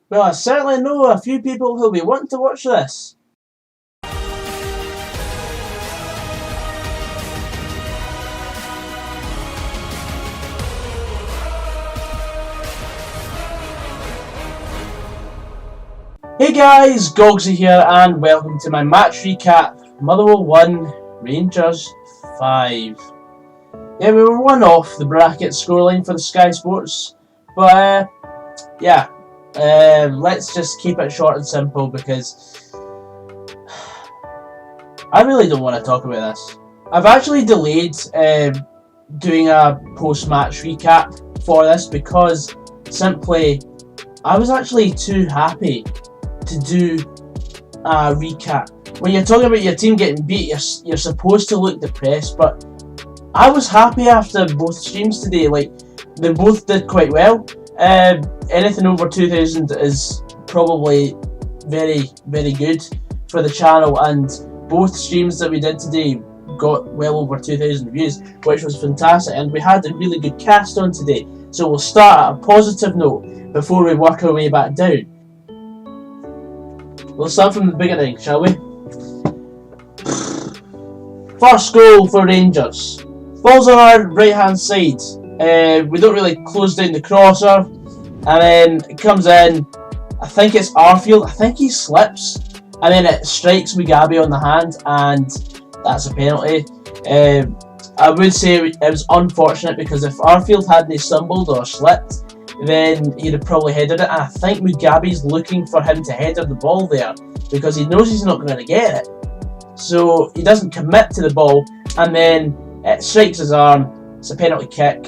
Well, I certainly know a few people who'll be wanting to watch this. Hey guys, Goggsy here and welcome to my match recap. Motherwell 1, Rangers 5. Yeah, we were one off the bracket scoreline for the Sky Sports, but let's just keep it short and simple because I really don't want to talk about this. I've actually delayed doing a post-match recap for this because simply I was actually too happy to do a recap. When you're talking about your team getting beat, you're supposed to look depressed, but I was happy after both streams today. Like, they both did quite well. Anything over 2,000 is probably very, very good for the channel, and both streams that we did today got well over 2,000 views, which was fantastic, and we had a really good cast on today. So we'll start at a positive note before we work our way back down. We'll start from the beginning, shall we? First goal for Rangers. Ball's on our right hand side. We don't really close down the crosser, and then it comes in. I think it's Arfield. I think he slips, and then it strikes Mugabe on the hand, and that's a penalty. I would say it was unfortunate because if Arfield hadn't stumbled or slipped, then he'd have probably headed it, and I think Mugabe's looking for him to header the ball there because he knows he's not going to get it, so he doesn't commit to the ball, and then it strikes his arm. It's a penalty kick,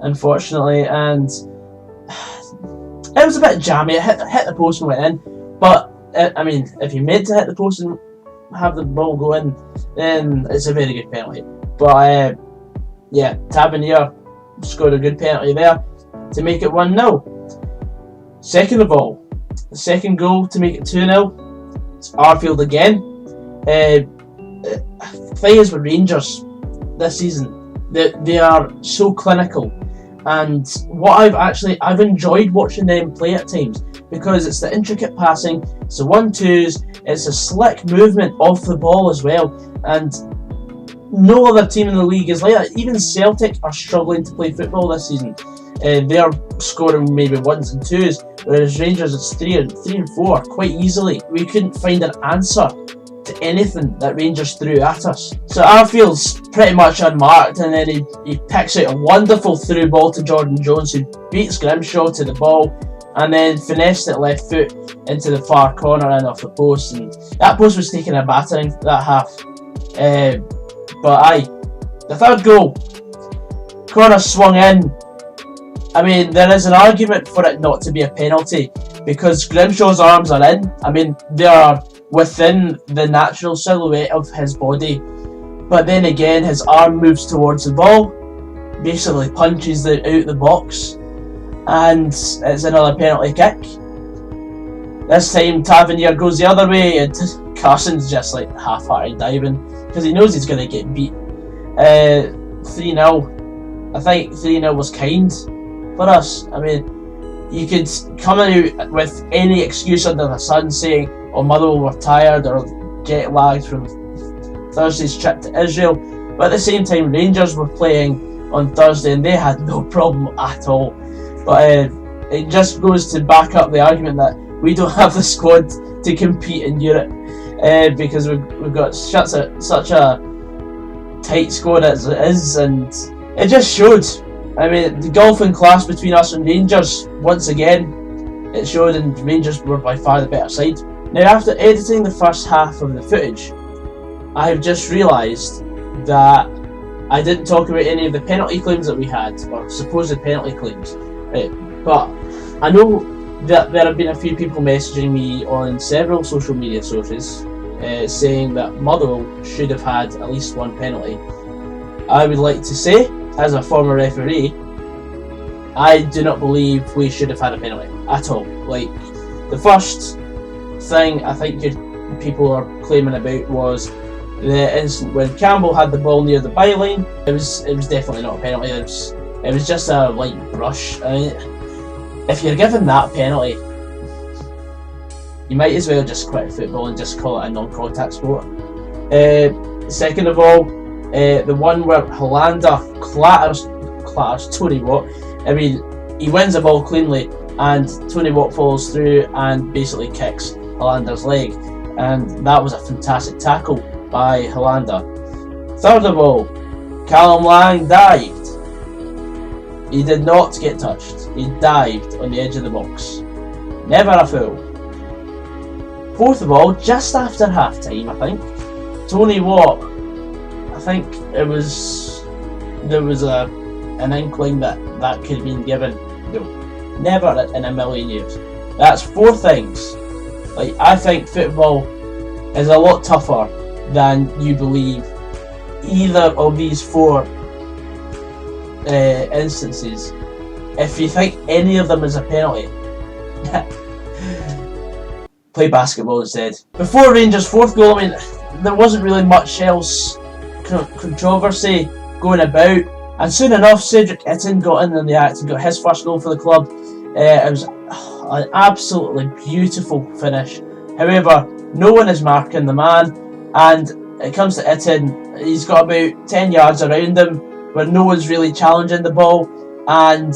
unfortunately, and it was a bit jammy. It hit the post and went in, but I mean, if you meant to hit the post and have the ball go in, then it's a very good penalty. But yeah, Tavernier scored a good penalty there to make it 1-0. Second of all, the second goal to make it 2-0. It's Arfield again. Thing is with Rangers this season, they are so clinical, and I've enjoyed watching them play at times because it's the intricate passing, it's the 1-2s, it's a slick movement off the ball as well, and no other team in the league is like that. Even Celtic are struggling to play football this season. They're scoring maybe 1s and 2s, whereas Rangers it's 3 and 4 quite easily. We couldn't find an answer to anything that Rangers threw at us. So Arfield's pretty much unmarked, and then he picks out a wonderful through ball to Jordan Jones, who beats Grimshaw to the ball, and then finessed it left foot into the far corner and off the post, and that post was taking a battering that half. But the third goal, corner swung in. I mean, there is an argument for it not to be a penalty because Grimshaw's arms are in. I mean, they are within the natural silhouette of his body, but then again his arm moves towards the ball, basically punches it out the box, and it's another penalty kick. This time Tavernier goes the other way, and Carson's just like half-hearted diving because he knows he's going to get beat. 3-0. I think 3-0 was kind for us. I mean, you could come out with any excuse under the sun saying, "Oh, Motherwell were tired or jet lagged from Thursday's trip to Israel," but at the same time Rangers were playing on Thursday and they had no problem at all. But it just goes to back up the argument that we don't have the squad to compete in Europe because we've got such a tight squad as it is, and it just showed. I mean, the golfing class between us and Rangers, once again, it showed, and Rangers were by far the better side. Now, after editing the first half of the footage, I have just realised that I didn't talk about any of the penalty claims that we had, or supposed penalty claims. Right. But I know that there have been a few people messaging me on several social media sources saying that Motherwell should have had at least one penalty. I would like to say, as a former referee, I do not believe we should have had a penalty at all. Like, the first thing I think people are claiming about was the instant when Campbell had the ball near the byline. It was definitely not a penalty. It was just a light brush. I mean, if you're given that penalty, you might as well just quit football and just call it a non-contact sport. Second of all, the one where Hollander clatters Tony Watt. I mean, he wins the ball cleanly and Tony Watt follows through and basically kicks Hollander's leg, and that was a fantastic tackle by Hollander. Third of all, Callum Lang dived. He did not get touched. He dived on the edge of the box. Never a foul. Fourth of all, just after half time, I think, Tony Watt, I think there was an inkling that could have been given. No, never in a million years. That's 4 things. Like, I think football is a lot tougher than you believe. Either of these 4 instances, if you think any of them is a penalty, play basketball instead. Before Rangers' 4th goal, I mean, there wasn't really much else controversy going about, and soon enough Cedric Itten got in the act and got his first goal for the club. It was an absolutely beautiful finish. However, no one is marking the man, and it comes to Itten, he's got about 10 yards around him where no one's really challenging the ball, and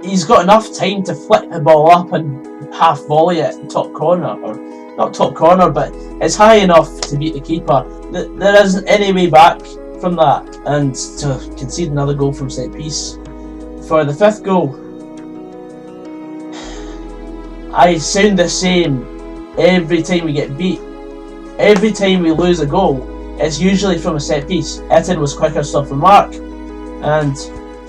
he's got enough time to flick the ball up and half volley it top corner, or not top corner, but it's high enough to beat the keeper. There isn't any way back from that, and to concede another goal from set piece. For the 5th goal, I sound the same every time we get beat. Every time we lose a goal, it's usually from a set piece. Itten was quickest off the mark, and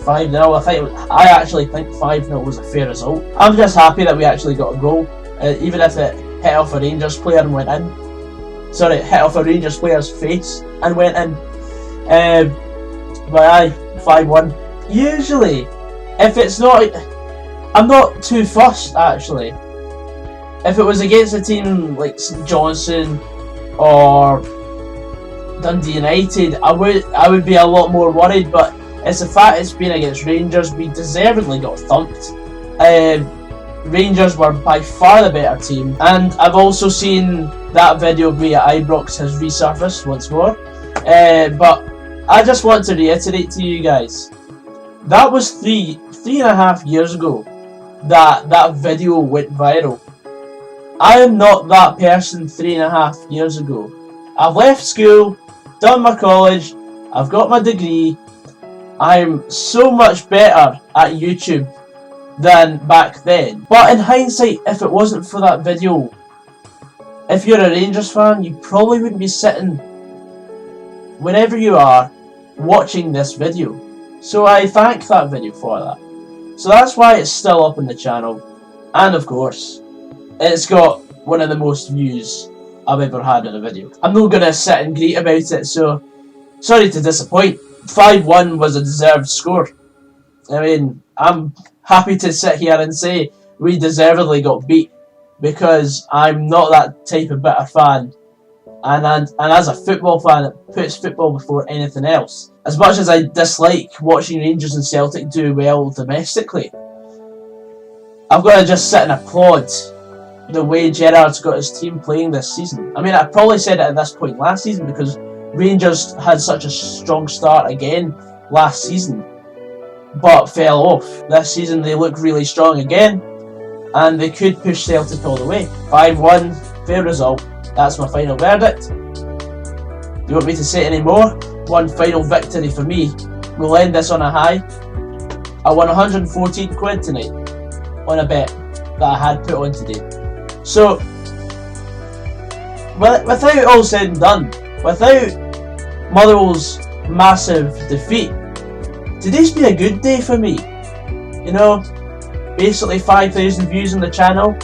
5-0. I actually think 5-0 was a fair result. I'm just happy that we actually got a goal, even if it hit off a Rangers player and went in. Sorry, hit off a Rangers player's face and went in. But aye, 5-1. Usually, if it's not, I'm not too fussed actually. If it was against a team like St Johnstone or Dundee United, I would be a lot more worried. But it's the fact it's been against Rangers. We deservedly got thumped. Rangers were by far the better team, and I've also seen that video of me at Ibrox has resurfaced once more. But I just want to reiterate to you guys, that was three and a half years ago that video went viral. I am not that person 3.5 years ago. I've left school, done my college, I've got my degree. I'm so much better at YouTube than back then. But in hindsight, if it wasn't for that video, if you're a Rangers fan, you probably wouldn't be sitting wherever you are watching this video. So I thank that video for that. So that's why it's still up on the channel. And of course, it's got one of the most views I've ever had in a video. I'm not going to sit and greet about it, so sorry to disappoint. 5-1 was a deserved score. I mean, I'm happy to sit here and say we deservedly got beat, because I'm not that type of bitter fan. And as a football fan, it puts football before anything else. As much as I dislike watching Rangers and Celtic do well domestically, I've got to just sit and applaud the way Gerrard's got his team playing this season. I mean, I probably said it at this point last season, because Rangers had such a strong start again last season, but fell off. This season they look really strong again, and they could push Celtic all the way. 5-1, fair result. That's my final verdict. Do you want me to say any more? One final victory for me. We'll end this on a high. I won 114 quid tonight on a bet that I had put on today. So, without it all said and done, without Motherwell's massive defeat, today's been a good day for me. You know, basically 5,000 views on the channel.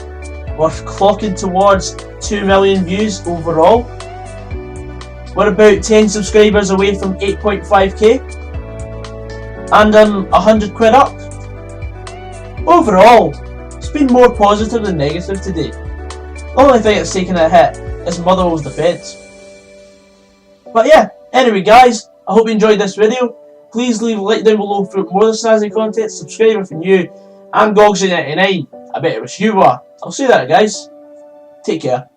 We're clocking towards 2 million views overall. We're about 10 subscribers away from 8.5k. And I'm 100 quid up. Overall, it's been more positive than negative today. The only thing that's taken a hit is Motherwell's defence. But yeah, anyway guys, I hope you enjoyed this video. Please leave a like down below for more of the snazzy content. Subscribe if you're new. I'm goggsysaan. I bet it was you were. I'll see you later guys. Take care.